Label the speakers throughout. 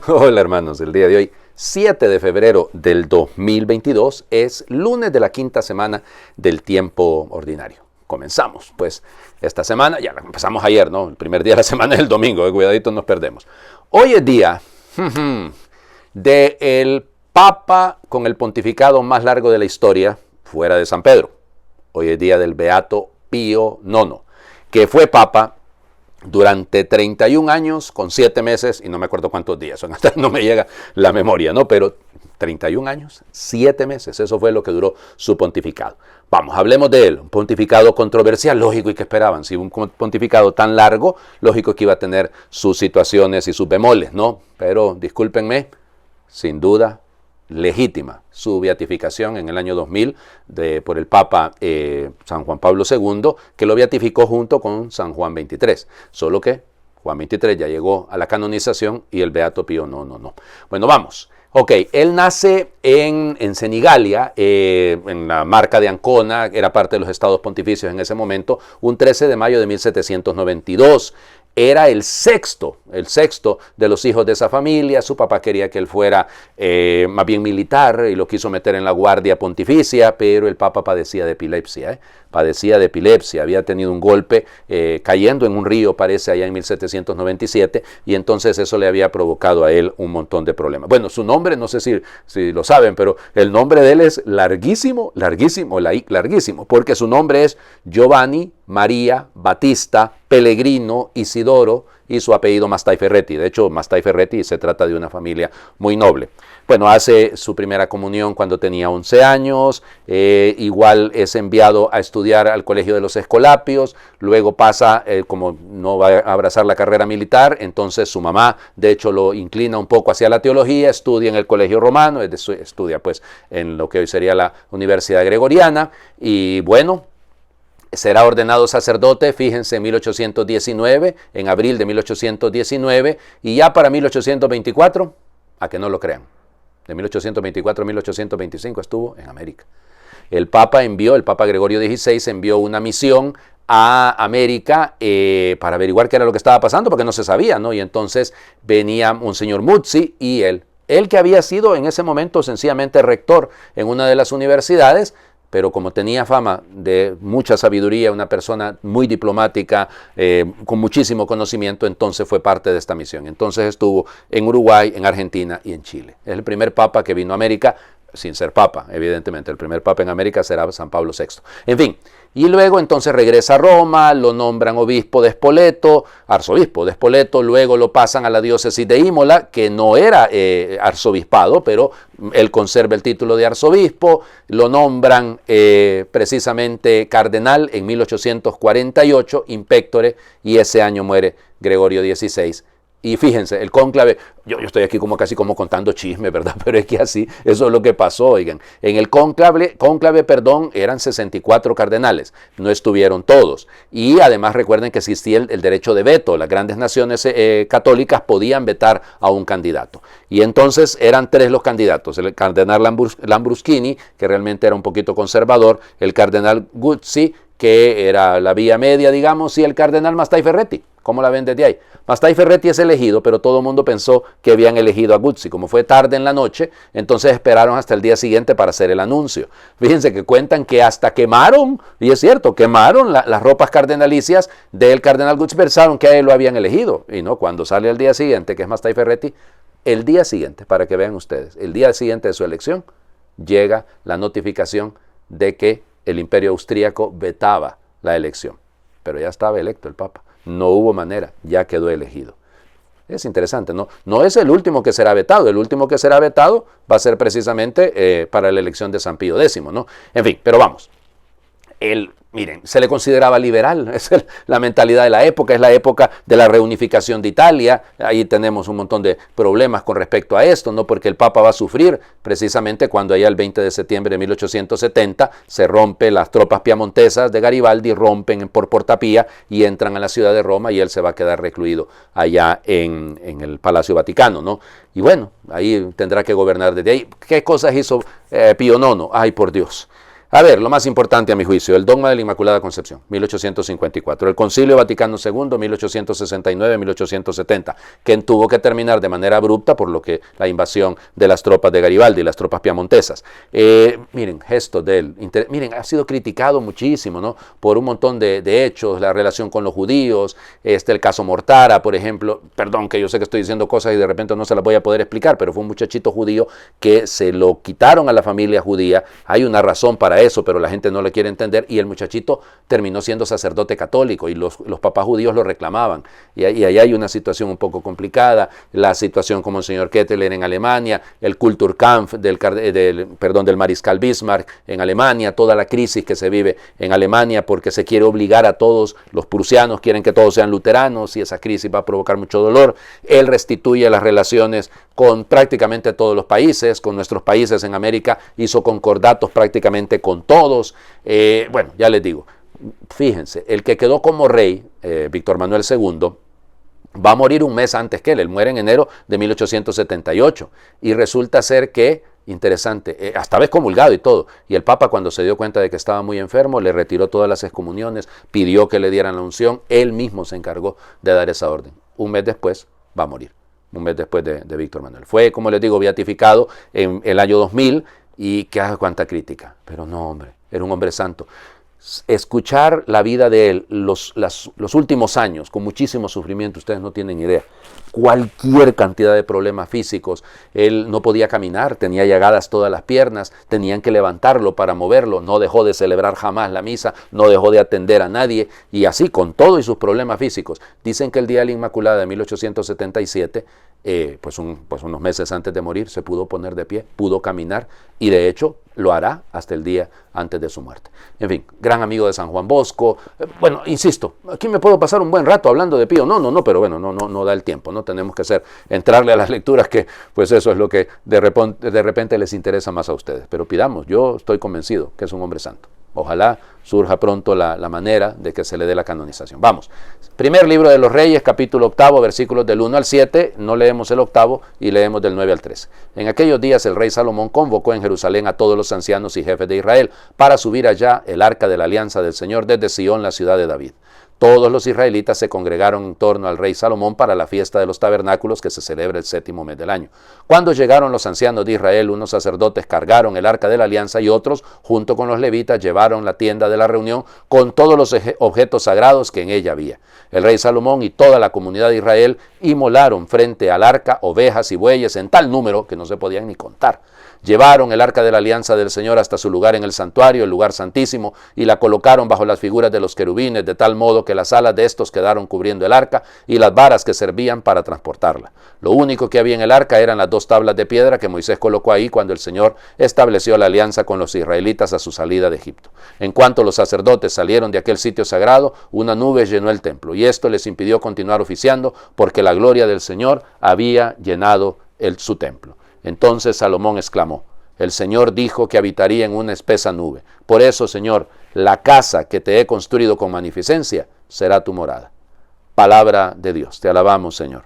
Speaker 1: Hola hermanos, el día de hoy, 7 de febrero del 2022, es lunes de la quinta semana del tiempo ordinario. Comenzamos, pues, esta semana, ya la empezamos ayer, ¿no? El primer día de la semana es el domingo, cuidadito nos perdemos. Hoy es día del Papa con el pontificado más largo de la historia, fuera de San Pedro. Hoy es día del Beato Pío IX, que fue Papa durante 31 años con 7 meses y no me acuerdo cuántos días, no me llega la memoria, ¿no? Pero 31 años, 7 meses, eso fue lo que duró su pontificado. Vamos, hablemos de él, un pontificado controversial, lógico, y que esperaban, si un pontificado tan largo, lógico que iba a tener sus situaciones y sus bemoles, ¿no? Pero discúlpenme, sin duda, legítima su beatificación en el año 2000 por el Papa San Juan Pablo II, que lo beatificó junto con San Juan XXIII, solo que Juan XXIII ya llegó a la canonización y el Beato Pío no. Bueno, vamos. Ok, él nace en Senigallia, en la marca de Ancona, era parte de los estados pontificios en ese momento, un 13 de mayo de 1792. Era el sexto de los hijos de esa familia. Su papá quería que él fuera más bien militar y lo quiso meter en la guardia pontificia, pero el Papa padecía de epilepsia. Había tenido un golpe cayendo en un río, parece, allá en 1797, y entonces eso le había provocado a él un montón de problemas. Bueno, su nombre, no sé si lo saben, pero el nombre de él es larguísimo, porque su nombre es Giovanni María Battista Pellegrino Isidoro y su apellido Mastai Ferretti. De hecho, Mastai Ferretti se trata de una familia muy noble. Bueno, hace su primera comunión cuando tenía 11 años, igual es enviado a estudiar al Colegio de los Escolapios, luego pasa, como no va a abrazar la carrera militar, entonces su mamá de hecho lo inclina un poco hacia la teología, estudia en el Colegio Romano, estudia pues en lo que hoy sería la Universidad Gregoriana, y bueno, será ordenado sacerdote, fíjense, en 1819, en abril de 1819, y ya para 1824, a que no lo crean, de 1824 a 1825 estuvo en América. El Papa Gregorio XVI envió una misión a América para averiguar qué era lo que estaba pasando, porque no se sabía, ¿no? Y entonces venía un señor Muzzi y él que había sido en ese momento sencillamente rector en una de las universidades, pero como tenía fama de mucha sabiduría, una persona muy diplomática, con muchísimo conocimiento, entonces fue parte de esta misión. Entonces estuvo en Uruguay, en Argentina y en Chile. Es el primer papa que vino a América, sin ser papa, evidentemente. El primer papa en América será San Pablo VI. En fin, y luego entonces regresa a Roma, lo nombran obispo de Spoleto, arzobispo de Spoleto, luego lo pasan a la diócesis de Imola, que no era arzobispado, pero él conserva el título de arzobispo, lo nombran precisamente cardenal en 1848, in pectore, y ese año muere Gregorio XVI. Y fíjense, el cónclave, yo estoy aquí casi como contando chisme, ¿verdad? Pero es que así, eso es lo que pasó, oigan. En el cónclave, eran 64 cardenales, no estuvieron todos. Y además recuerden que existía el derecho de veto, las grandes naciones católicas podían vetar a un candidato. Y entonces eran 3 los candidatos, el cardenal Lambruschini, que realmente era un poquito conservador, el cardenal Guzzi, que era la vía media, digamos, y el cardenal Mastai Ferretti. ¿Cómo la ven desde ahí? Mastai Ferretti es elegido, pero todo el mundo pensó que habían elegido a Guzzi. Como fue tarde en la noche, entonces esperaron hasta el día siguiente para hacer el anuncio. Fíjense que cuentan que hasta quemaron, y es cierto, quemaron las ropas cardenalicias del cardenal Guzzi, pensaron que a él lo habían elegido. Y no, cuando sale el día siguiente, que es Mastai Ferretti, el día siguiente, para que vean ustedes, el día siguiente de su elección, llega la notificación de que el Imperio Austríaco vetaba la elección. Pero ya estaba electo el Papa. No hubo manera, ya quedó elegido. Es interesante, ¿no? No es el último que será vetado, el último que será vetado va a ser precisamente para la elección de San Pío X, ¿no? En fin, pero vamos. Miren, se le consideraba liberal, es la mentalidad de la época, es la época de la reunificación de Italia, ahí tenemos un montón de problemas con respecto a esto, ¿no? Porque el Papa va a sufrir precisamente cuando allá el 20 de septiembre de 1870 se rompe, las tropas piamontesas de Garibaldi rompen por Porta Pía y entran a la ciudad de Roma y él se va a quedar recluido allá en el Palacio Vaticano, ¿no? Y bueno, ahí tendrá que gobernar desde ahí. ¿Qué cosas hizo Pío IX? Ay, por Dios. A ver, lo más importante a mi juicio, el dogma de la Inmaculada Concepción, 1854, el Concilio Vaticano II, 1869-1870, que tuvo que terminar de manera abrupta por lo que la invasión de las tropas de Garibaldi, las tropas piamontesas. Miren, gesto de él, miren, ha sido criticado muchísimo, ¿no? Por un montón de hechos, la relación con los judíos, el caso Mortara, por ejemplo, perdón que yo sé que estoy diciendo cosas y de repente no se las voy a poder explicar, pero fue un muchachito judío que se lo quitaron a la familia judía, hay una razón para eso, pero la gente no le quiere entender, y el muchachito terminó siendo sacerdote católico y los papás judíos lo reclamaban, y ahí hay una situación un poco complicada, la situación como el señor Ketteler en Alemania, el Kulturkampf del mariscal Bismarck en Alemania, toda la crisis que se vive en Alemania porque se quiere obligar a todos, los prusianos quieren que todos sean luteranos y esa crisis va a provocar mucho dolor. Él restituye las relaciones con prácticamente todos los países, con nuestros países en América, hizo concordatos prácticamente con todos. Bueno, ya les digo, fíjense, el que quedó como rey, Víctor Manuel II, va a morir un mes antes que él muere en enero de 1878, y resulta ser que, interesante, hasta vez comulgado y todo, y el Papa cuando se dio cuenta de que estaba muy enfermo, le retiró todas las excomuniones, pidió que le dieran la unción, él mismo se encargó de dar esa orden. Un mes después va a morir, un mes después de Víctor Manuel. Fue, como les digo, beatificado en el año 2000, y que haga cuánta crítica, pero no, hombre, era un hombre santo. Escuchar la vida de él, los últimos años, con muchísimo sufrimiento, ustedes no tienen idea, cualquier cantidad de problemas físicos, él no podía caminar, tenía llagadas todas las piernas, tenían que levantarlo para moverlo, no dejó de celebrar jamás la misa, no dejó de atender a nadie, y así con todo y sus problemas físicos. Dicen que el día de la Inmaculada de 1877, pues unos meses antes de morir, se pudo poner de pie, pudo caminar, y de hecho lo hará hasta el día antes de su muerte. En fin, gran amigo de San Juan Bosco. Bueno, insisto, aquí me puedo pasar un buen rato hablando de Pío. No, pero bueno, no da el tiempo, no tenemos que entrarle a las lecturas, que pues eso es lo que de repente les interesa más a ustedes. Pero pidamos, yo estoy convencido que es un hombre santo. Ojalá surja pronto la manera de que se le dé la canonización. Vamos, primer libro de los Reyes, capítulo 8, versículos del 1 al 7, no leemos el 8 y leemos del 9 al 13. En aquellos días el rey Salomón convocó en Jerusalén a todos los ancianos y jefes de Israel para subir allá el arca de la alianza del Señor desde Sión, la ciudad de David. Todos los israelitas se congregaron en torno al rey Salomón para la fiesta de los tabernáculos que se celebra el 7º mes del año. Cuando llegaron los ancianos de Israel, unos sacerdotes cargaron el arca de la alianza y otros, junto con los levitas, llevaron la tienda de la reunión con todos los objetos sagrados que en ella había. El rey Salomón y toda la comunidad de Israel inmolaron frente al arca ovejas y bueyes en tal número que no se podían ni contar. Llevaron el arca de la alianza del Señor hasta su lugar en el santuario, el lugar santísimo, y la colocaron bajo las figuras de los querubines, de tal modo que las alas de estos quedaron cubriendo el arca y las varas que servían para transportarla. Lo único que había en el arca eran las 2 tablas de piedra que Moisés colocó ahí cuando el Señor estableció la alianza con los israelitas a su salida de Egipto. En cuanto los sacerdotes salieron de aquel sitio sagrado, una nube llenó el templo, y esto les impidió continuar oficiando, porque la gloria del Señor había llenado su templo. Entonces Salomón exclamó: el Señor dijo que habitaría en una espesa nube. Por eso, Señor, la casa que te he construido con magnificencia será tu morada. Palabra de Dios. Te alabamos, Señor.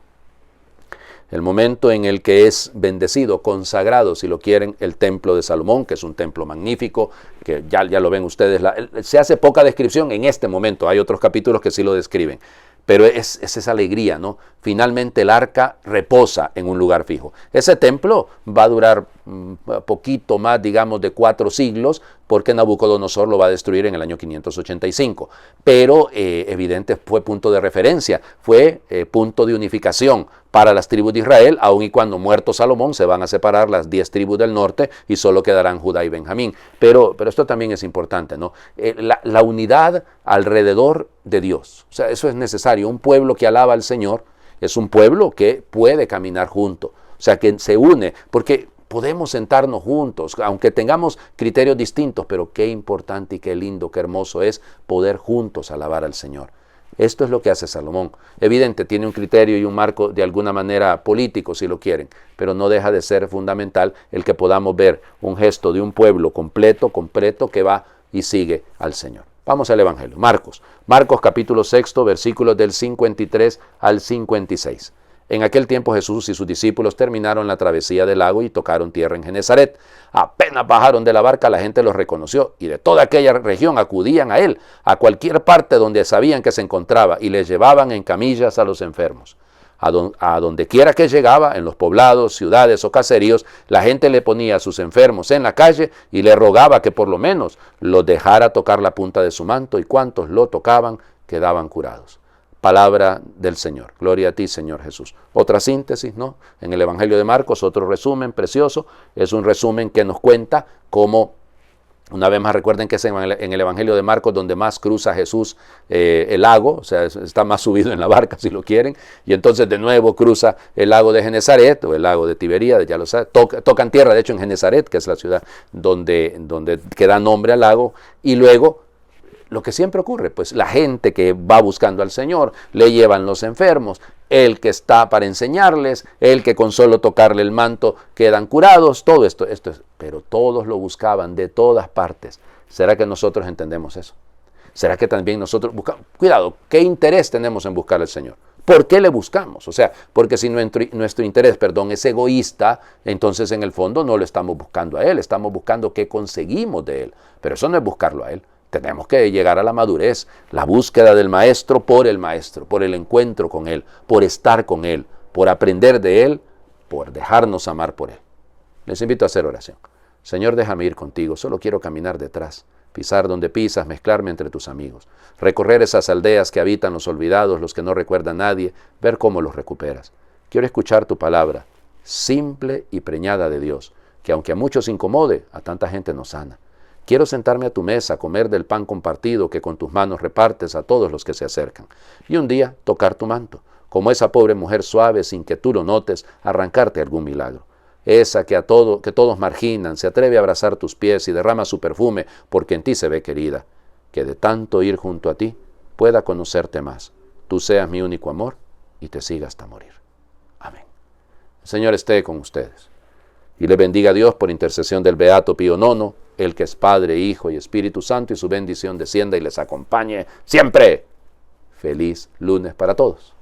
Speaker 1: El momento en el que es bendecido, consagrado, si lo quieren, el templo de Salomón, que es un templo magnífico, que ya lo ven ustedes. Se hace poca descripción en este momento. Hay otros capítulos que sí lo describen. Pero es esa alegría, ¿no? Finalmente el arca reposa en un lugar fijo. Ese templo va a durar poquito más, digamos, de 4 siglos, porque Nabucodonosor lo va a destruir en el año 585. Pero evidente fue punto de referencia, fue punto de unificación para las tribus de Israel, aun y cuando muerto Salomón se van a separar las 10 tribus del norte y solo quedarán Judá y Benjamín. Pero esto también es importante, ¿no? La unidad alrededor de Dios. O sea, eso es necesario. Un pueblo que alaba al Señor es un pueblo que puede caminar junto. O sea, que se une, porque podemos sentarnos juntos, aunque tengamos criterios distintos, pero qué importante y qué lindo, qué hermoso es poder juntos alabar al Señor. Esto es lo que hace Salomón. Evidente, tiene un criterio y un marco de alguna manera político, si lo quieren, pero no deja de ser fundamental el que podamos ver un gesto de un pueblo completo, que va y sigue al Señor. Vamos al Evangelio. Marcos capítulo 6, versículos del 53 al 56. En aquel tiempo Jesús y sus discípulos terminaron la travesía del lago y tocaron tierra en Genesaret. Apenas bajaron de la barca, la gente los reconoció y de toda aquella región acudían a él, a cualquier parte donde sabían que se encontraba, y les llevaban en camillas a los enfermos. A donde quiera que llegaba, en los poblados, ciudades o caseríos, la gente le ponía a sus enfermos en la calle y le rogaba que por lo menos los dejara tocar la punta de su manto, y cuantos lo tocaban quedaban curados. Palabra del Señor. Gloria a ti, Señor Jesús. Otra síntesis, ¿no? En el Evangelio de Marcos, otro resumen precioso. Es un resumen que nos cuenta cómo, una vez más recuerden que es en el Evangelio de Marcos donde más cruza Jesús el lago, o sea, está más subido en la barca si lo quieren, y entonces de nuevo cruza el lago de Genesaret o el lago de Tiberíades, ya lo saben, tocan tierra de hecho en Genesaret, que es la ciudad donde da nombre al lago, y luego lo que siempre ocurre, pues la gente que va buscando al Señor, le llevan los enfermos, el que está para enseñarles, el que con solo tocarle el manto quedan curados, todo esto es, pero todos lo buscaban de todas partes. ¿Será que nosotros entendemos eso? ¿Será que también nosotros buscamos? Cuidado, ¿qué interés tenemos en buscar al Señor? ¿Por qué le buscamos? O sea, porque si nuestro interés, es egoísta, entonces en el fondo no lo estamos buscando a Él, estamos buscando qué conseguimos de Él, pero eso no es buscarlo a Él. Tenemos que llegar a la madurez, la búsqueda del Maestro, por el encuentro con Él, por estar con Él, por aprender de Él, por dejarnos amar por Él. Les invito a hacer oración. Señor, déjame ir contigo, solo quiero caminar detrás, pisar donde pisas, mezclarme entre tus amigos, recorrer esas aldeas que habitan los olvidados, los que no recuerdan a nadie, ver cómo los recuperas. Quiero escuchar tu palabra, simple y preñada de Dios, que aunque a muchos incomode, a tanta gente nos sana. Quiero sentarme a tu mesa, comer del pan compartido que con tus manos repartes a todos los que se acercan. Y un día tocar tu manto, como esa pobre mujer suave, sin que tú lo notes, arrancarte algún milagro. Esa que todos marginan, se atreve a abrazar tus pies y derrama su perfume porque en ti se ve querida. Que de tanto ir junto a ti pueda conocerte más. Tú seas mi único amor y te siga hasta morir. Amén. El Señor esté con ustedes. Y le bendiga a Dios por intercesión del Beato Pío IX, el que es Padre, Hijo y Espíritu Santo, y su bendición descienda y les acompañe siempre. Feliz lunes para todos.